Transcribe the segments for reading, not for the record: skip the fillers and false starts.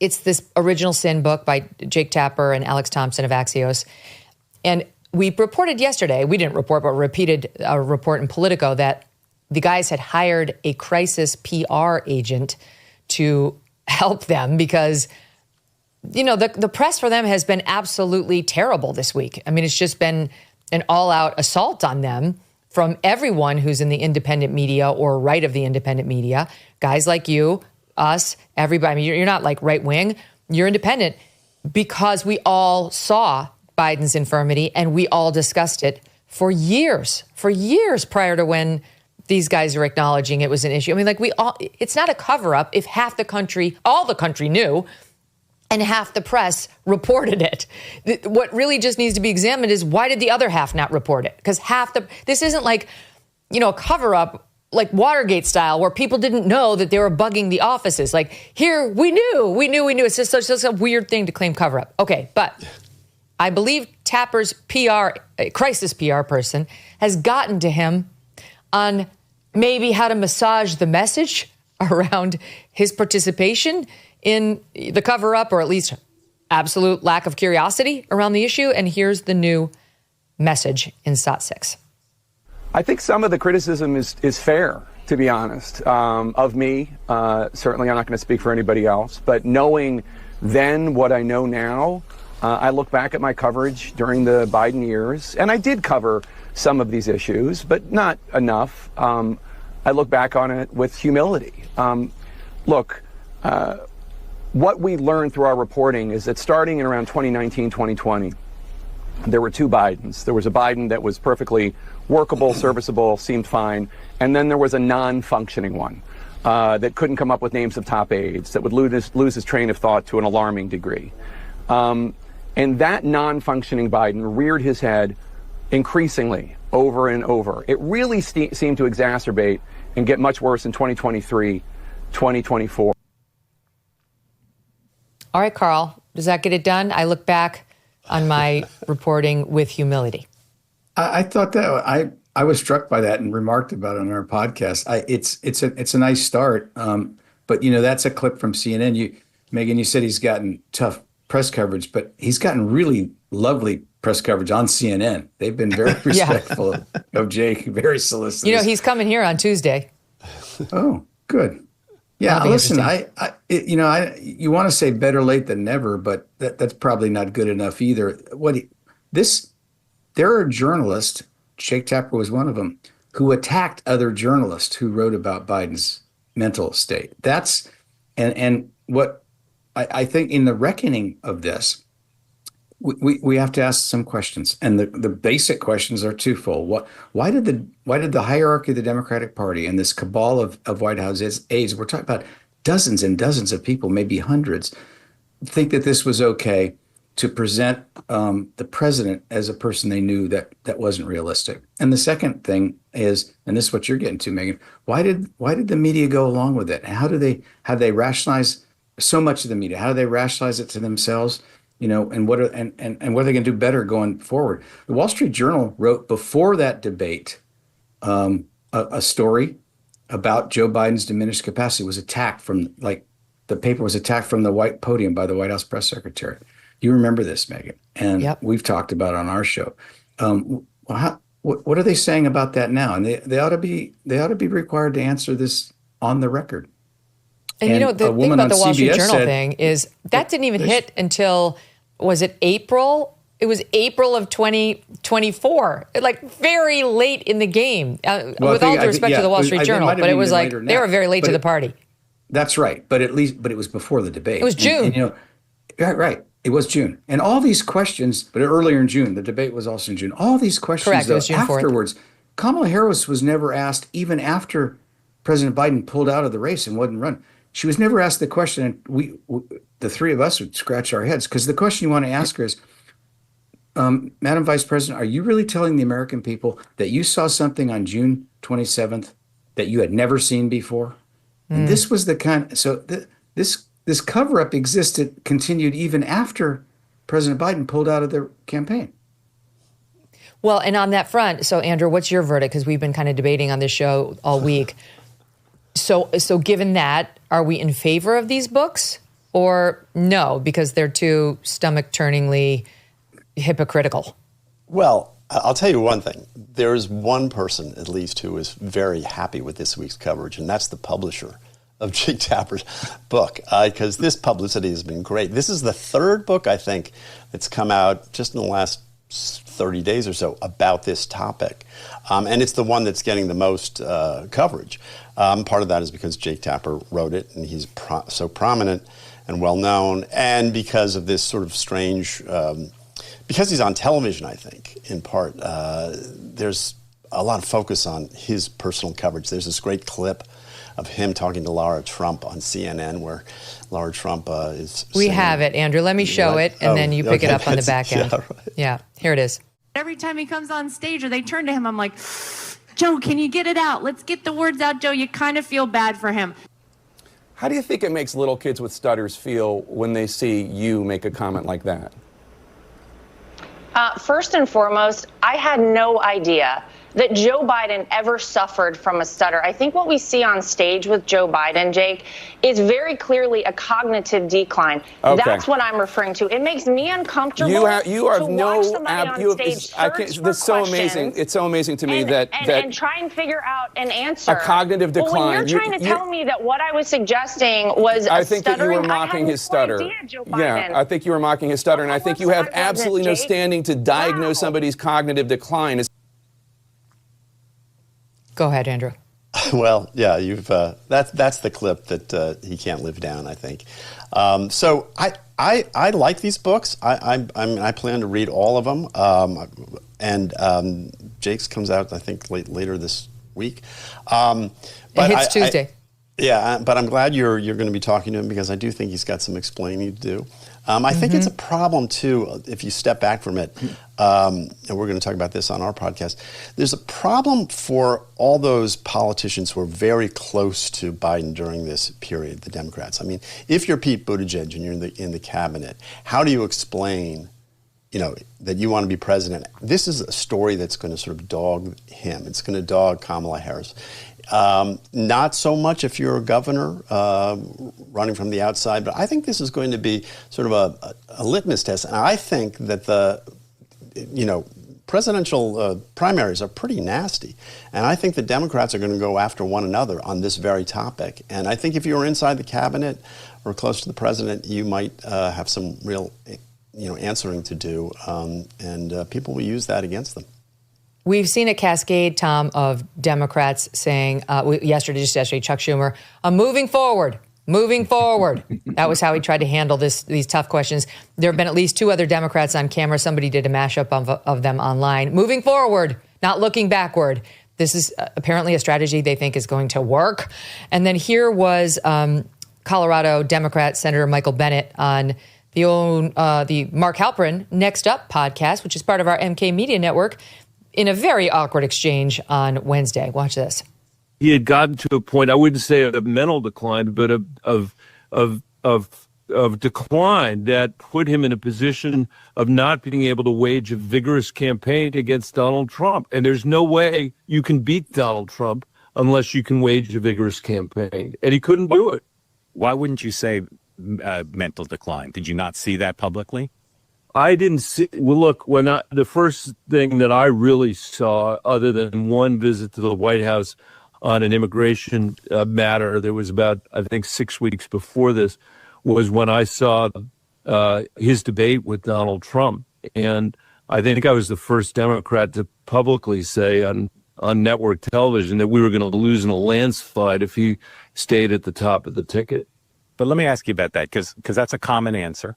It's this Original Sin book by Jake Tapper and Alex Thompson of Axios. And we reported yesterday, we didn't report, but repeated a report in Politico that the guys had hired a crisis PR agent to help them because, you know, the press for them has been absolutely terrible this week. I mean, it's just been an all-out assault on them from everyone who's in the independent media or right of the independent media, guys like you, us, everybody. I mean, you're not like right-wing, you're independent, because we all saw Biden's infirmity and we all discussed it for years prior to when these guys are acknowledging it was an issue. I mean, like it's not a cover-up if half the country, all the country knew, and half the press reported it. What really just needs to be examined is why did the other half not report it? Because this isn't like, you know, a cover-up like Watergate style where people didn't know that they were bugging the offices. Like here, we knew. It's just a weird thing to claim cover-up. Okay, but I believe Tapper's crisis PR person has gotten to him on maybe how to massage the message around his participation in the cover-up, or at least absolute lack of curiosity around the issue. And here's the new message in SOT 6. I think some of the criticism is fair, to be honest, of me. Certainly, I'm not going to speak for anybody else. But knowing then what I know now, I look back at my coverage during the Biden years, and I did cover some of these issues, but not enough. I look back on it with humility. What we learned through our reporting is that starting in around 2019, 2020, there were two Bidens. There was a Biden that was perfectly workable, serviceable, seemed fine, and then there was a non-functioning one that couldn't come up with names of top aides, that would lose his train of thought to an alarming degree. And that non-functioning Biden reared his head increasingly over and over. It really seemed to exacerbate and get much worse in 2023, 2024. All right, Carl, does that get it done? I look back on my reporting with humility. I thought that I was struck by that and remarked about it on our podcast. It's a nice start, but you know that's a clip from CNN. Megyn, you said he's gotten tough press coverage, but he's gotten really lovely press coverage on CNN. They've been very respectful of Jake, very solicitous. You know, he's coming here on Tuesday. Oh, good. Yeah, listen, you want to say better late than never, but that's probably not good enough either. There are journalists, Jake Tapper was one of them, who attacked other journalists who wrote about Biden's mental state. And what I think in the reckoning of this, we have to ask some questions, and the basic questions are twofold. Why did the hierarchy of the Democratic Party and this cabal of White House aides, we're talking about dozens and dozens of people, maybe hundreds, think that this was okay to present the president as a person they knew that wasn't realistic? And the second thing is, and this is what you're getting to, Megyn, why did the media go along with it? How do they rationalize so much of the media? How do they rationalize it to themselves? You know, and what are they going to do better going forward? The Wall Street Journal wrote before that debate a story about Joe Biden's diminished capacity. Was attacked from the paper was attacked from the white podium by the White House press secretary. You remember this, Megyn, and We've talked about it on our show. What are they saying about that now? And they ought to be required to answer this on the record. And you know, the thing about the Wall Street Journal thing is that didn't even hit until, was it April? It was April of 2024, like very late in the game, with all due respect to the Wall Street Journal. But it was like they were very late to the party. That's right. But it was before the debate. It was June. And, you know, right. It was June. And all these questions, but earlier in June, the debate was also in June. All these questions afterwards, Kamala Harris was never asked, even after President Biden pulled out of the race and wouldn't run. She was never asked the question, and the three of us would scratch our heads, because the question you want to ask her is, Madam Vice President, are you really telling the American people that you saw something on June 27th that you had never seen before? And this was the kind. So this cover-up continued even after President Biden pulled out of the campaign. Well, and on that front, so Andrew, what's your verdict? Because we've been kind of debating on this show all week. So given that, are we in favor of these books? or no, because they're too stomach-turningly hypocritical? Well, I'll tell you one thing. There's one person, at least, who is very happy with this week's coverage, and that's the publisher of Jake Tapper's book, because this publicity has been great. This is the third book, I think, that's come out just in the last 30 days or so about this topic. And it's the one that's getting the most coverage. Part of that is because Jake Tapper wrote it, and he's so prominent and well-known, and because of this sort of strange, because he's on television, I think, in part, there's a lot of focus on his personal coverage. There's this great clip of him talking to Laura Trump on CNN, where Laura Trump is We saying, have it, Andrew. Let me show it, and then you pick it up on the back end. Yeah, right. Yeah, here it is. Every time he comes on stage or they turn to him, I'm like, Joe, can you get it out? Let's get the words out, Joe. You kind of feel bad for him. How do you think it makes little kids with stutters feel when they see you make a comment like that? First and foremost, I had no idea that Joe Biden ever suffered from a stutter. I think what we see on stage with Joe Biden, Jake, is very clearly a cognitive decline. Okay. That's what I'm referring to. It makes me uncomfortable You have to watch somebody on stage search for that's so questions amazing. It's so amazing to me and that try and figure out an answer. a cognitive decline. Well, when you're trying to tell me that what I was suggesting was I think that you were mocking his stutter. Yeah, I think you were mocking his stutter, and I think you have absolutely no standing to diagnose somebody's cognitive decline. Go ahead, Andrew. Well, yeah, you've that's the clip that he can't live down, I think. So I like these books. I plan to read all of them. And Jake's comes out, I think, later this week. But it hits Tuesday. But I'm glad you're going to be talking to him, because I do think he's got some explaining to do. I think it's a problem, too, if you step back from it, and we're going to talk about this on our podcast. There's a problem for all those politicians who are very close to Biden during this period, the Democrats. I mean, if you're Pete Buttigieg and you're in the cabinet, how do you explain, that you want to be president? This is a story that's going to sort of dog him. It's going to dog Kamala Harris. Not so much if you're a governor running from the outside, but I think this is going to be sort of a litmus test. And I think that the presidential primaries are pretty nasty. And I think the Democrats are going to go after one another on this very topic. And I think if you were inside the cabinet or close to the president, you might have some real answering to do. And people will use that against them. We've seen a cascade, Tom, of Democrats saying, just yesterday, Chuck Schumer, moving forward. That was how he tried to handle these tough questions. There have been at least two other Democrats on camera. Somebody did a mashup of them online. Moving forward, not looking backward. This is apparently a strategy they think is going to work. And then here was Colorado Democrat Senator Michael Bennet on the Mark Halperin Next Up podcast, which is part of our MK Media Network, in a very awkward exchange on Wednesday. Watch this. He had gotten to a point, I wouldn't say of mental decline, but of decline that put him in a position of not being able to wage a vigorous campaign against Donald Trump. And there's no way you can beat Donald Trump unless you can wage a vigorous campaign. And he couldn't do it. Why wouldn't you say mental decline? Did you not see that publicly? I didn't see. Well, look, the first thing that I really saw, other than one visit to the White House on an immigration matter, there was about, I think, 6 weeks before this, was when I saw his debate with Donald Trump. And I think I was the first Democrat to publicly say on network television that we were going to lose in a landslide if he stayed at the top of the ticket. But let me ask you about that, because that's a common answer.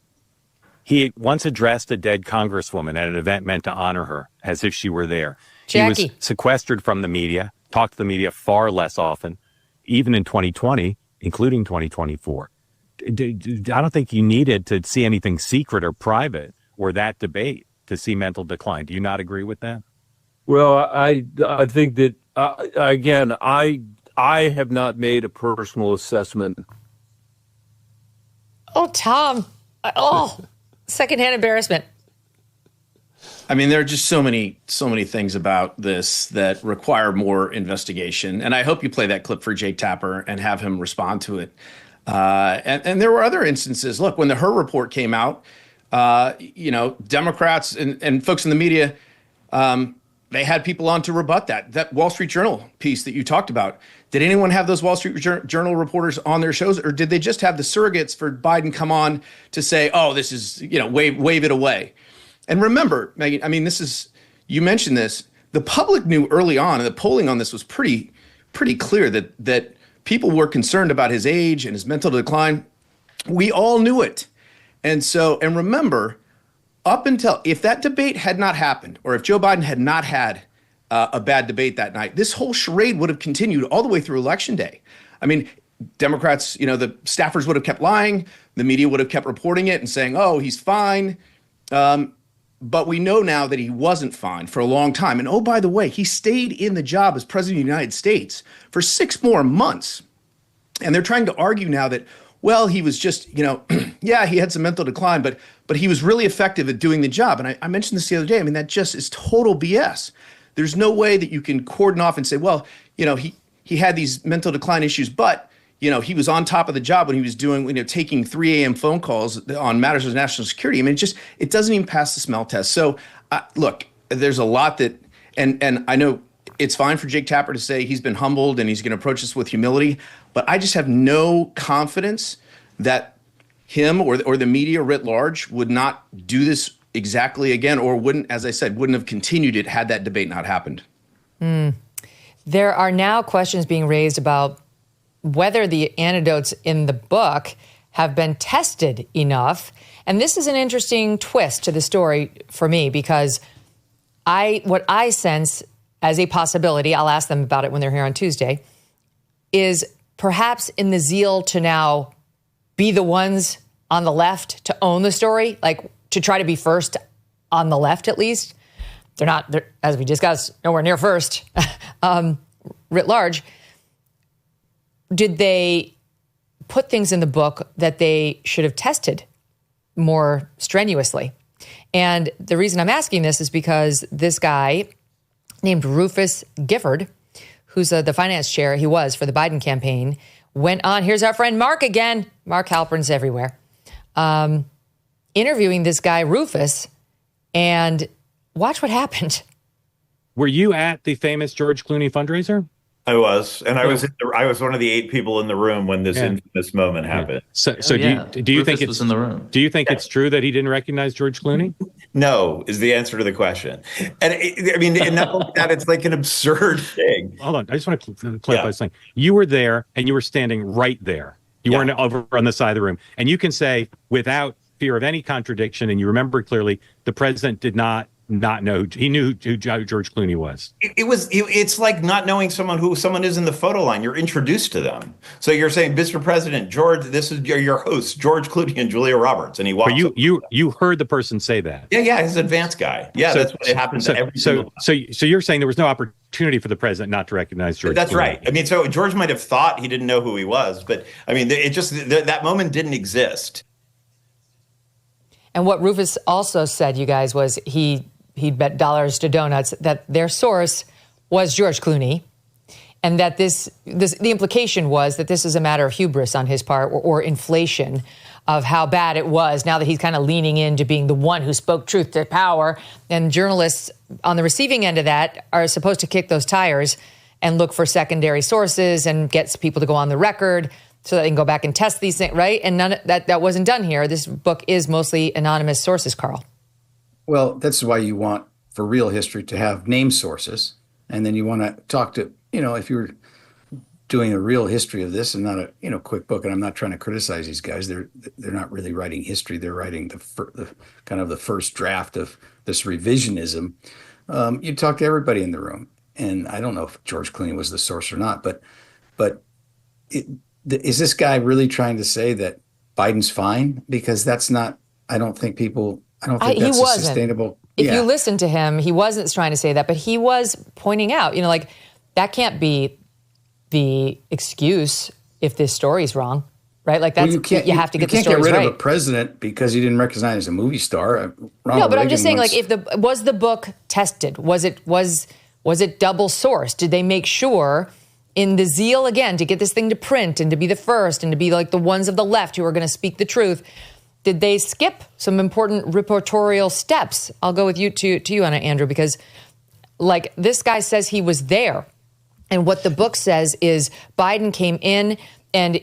He once addressed a dead congresswoman at an event meant to honor her, as if she were there. Jackie. He was sequestered from the media, talked to the media far less often, even in 2020, including 2024. I don't think you needed to see anything secret or private or that debate to see mental decline. Do you not agree with that? Well, I think that, again, I have not made a personal assessment. Oh, Tom. Secondhand embarrassment. I mean, there are just so many things about this that require more investigation. And I hope you play that clip for Jake Tapper and have him respond to it. And there were other instances. Look, when the Hur report came out, Democrats and folks in the media, they had people on to rebut that Wall Street Journal piece that you talked about. Did anyone have those Wall Street Journal reporters on their shows, or did they just have the surrogates for Biden come on to say, oh, this is, wave it away? And remember, Megyn, I mean, you mentioned this, the public knew early on, and the polling on this was pretty clear that people were concerned about his age and his mental decline. We all knew it. And remember, up until, if that debate had not happened, or if Joe Biden had not had a bad debate that night, this whole charade would have continued all the way through Election Day. I mean, Democrats, the staffers would have kept lying. The media would have kept reporting it and saying, oh, he's fine. But we know now that he wasn't fine for a long time. And oh, by the way, he stayed in the job as president of the United States for 6 more months. And they're trying to argue now that, well, he was just, yeah, he had some mental decline, but he was really effective at doing the job. And I mentioned this the other day. I mean, that just is total BS. There's no way that you can cordon off and say, well, he had these mental decline issues, but, he was on top of the job when he was doing, taking 3 a.m. phone calls on matters of national security. I mean, it doesn't even pass the smell test. So, look, there's a lot that, and I know it's fine for Jake Tapper to say he's been humbled and he's going to approach this with humility, but I just have no confidence that him or the media writ large would not do this exactly again, or wouldn't have continued it had that debate not happened. There are now questions being raised about whether the anecdotes in the book have been tested enough. And this is an interesting twist to the story for me, because what I sense as a possibility, I'll ask them about it when they're here on Tuesday, is perhaps in the zeal to now be the ones on the left to own the story, like to try to be first on the left at least. They're as we discussed, nowhere near first writ large. Did they put things in the book that they should have tested more strenuously? And the reason I'm asking this is because this guy named Rufus Gifford, who's the finance chair, he was for the Biden campaign, went on, here's our friend Mark again, Mark Halpern's everywhere, interviewing this guy Rufus, and watch what happened. Were you at the famous George Clooney fundraiser? I was, and I was one of the 8 people in the room when this infamous moment happened. So do you think it's in the room? Do you think it's true that he didn't recognize George Clooney? No, is the answer to the question. And and not only that, it's like an absurd thing. Hold on, I just want to clarify something. You were there, and you were standing right there. You weren't over on the side of the room, and you can say without fear of any contradiction, and you remember clearly, the president did not know. He knew who George Clooney was. It's like not knowing who someone is in the photo line. You're introduced to them. So you're saying, Mr. President, George, this is your host, George Clooney and Julia Roberts. And he walks up. You heard the person say that. Yeah, he's an advanced guy. Yeah, that's what happens to every single time. So you're saying there was no opportunity for the president not to recognize George That's Clooney. Right. I mean, so George might have thought he didn't know who he was, but I mean, that moment didn't exist. And what Rufus also said, you guys, was he'd bet dollars to donuts that their source was George Clooney, and that the implication was that this is a matter of hubris on his part or inflation of how bad it was now that he's kind of leaning into being the one who spoke truth to power. And journalists on the receiving end of that are supposed to kick those tires and look for secondary sources and get people to go on the record so that they can go back and test these things, right? And none of that wasn't done here. This book is mostly anonymous sources, Carl. Well, that's why you want, for real history, to have name sources. And then you want to talk to, if you're doing a real history of this and not a, quick book, and I'm not trying to criticize these guys. They're not really writing history. They're writing the kind of the first draft of this revisionism. You talk to everybody in the room. And I don't know if George Clooney was the source or not, but is this guy really trying to say that Biden's fine? Because that's not, I don't think that's a sustainable. If you listen to him, he wasn't trying to say that, but he was pointing out, that can't be the excuse if this story's wrong, right? Like that's, you have to get the stories right. You can't get rid of a president because he didn't recognize a movie star. No, but I'm just saying, was the book tested? Was it double sourced? Did they make sure in the zeal, again, to get this thing to print and to be the first and to be like the ones of the left who are going to speak the truth, did they skip some important reportorial steps? I'll go with you to you, Andrew, because like this guy says he was there. And what the book says is Biden came in and,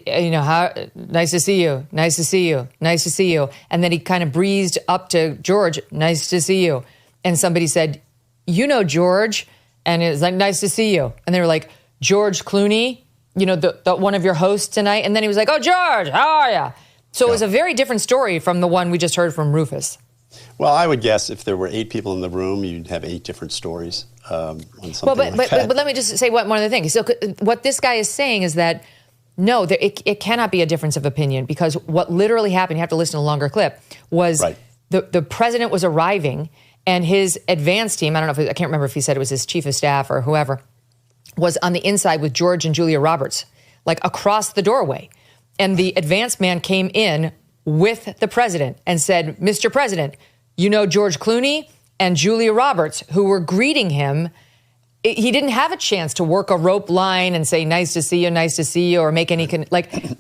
nice to see you, nice to see you, nice to see you. And then he kind of breezed up to George, nice to see you. And somebody said, George. And it was like, nice to see you. And they were like, George Clooney, the one of your hosts tonight. And then he was like, oh, George, how are you? So it was a very different story from the one we just heard from Rufus. Well, I would guess if there were 8 people in the room, you'd have 8 different stories on something but let me just say one other thing. So what this guy is saying is that, no, it cannot be a difference of opinion, because what literally happened, you have to listen to a longer clip, was the president was arriving and his advance team, I can't remember if he said it was his chief of staff or whoever, was on the inside with George and Julia Roberts, like across the doorway. And the advance man came in with the president and said, Mr. President, George Clooney and Julia Roberts, who were greeting him. He didn't have a chance to work a rope line and say, nice to see you, or make any,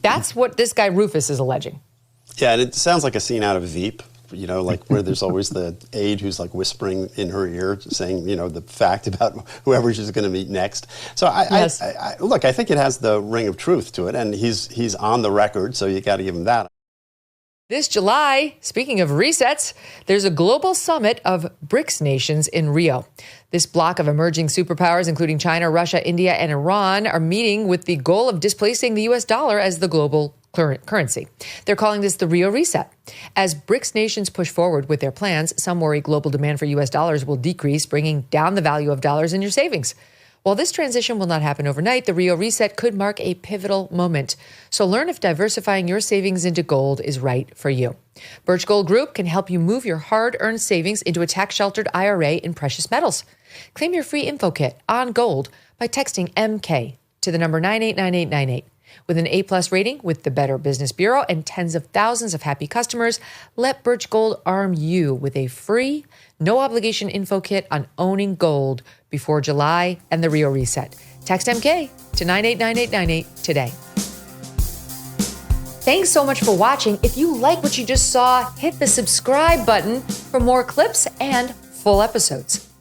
that's what this guy Rufus is alleging. Yeah, and it sounds like a scene out of Veep, like where there's always the aide who's like whispering in her ear, saying, the fact about whoever she's going to meet next. So I think it has the ring of truth to it, and he's on the record, so you got to give him that. This July, speaking of resets, there's a global summit of BRICS nations in Rio. This bloc of emerging superpowers, including China, Russia, India, and Iran, are meeting with the goal of displacing the U.S. dollar as the global currency. They're calling this the Rio Reset. As BRICS nations push forward with their plans, some worry global demand for U.S. dollars will decrease, bringing down the value of dollars in your savings. While this transition will not happen overnight, the Rio Reset could mark a pivotal moment. So learn if diversifying your savings into gold is right for you. Birch Gold Group can help you move your hard-earned savings into a tax-sheltered IRA in precious metals. Claim your free info kit on gold by texting MK to the number 989898. With an A-plus rating with the Better Business Bureau and tens of thousands of happy customers, let Birch Gold arm you with a free, no-obligation info kit on owning gold before July and the Rio Reset. Text MK to 989898 today. Thanks so much for watching. If you like what you just saw, hit the subscribe button for more clips and full episodes.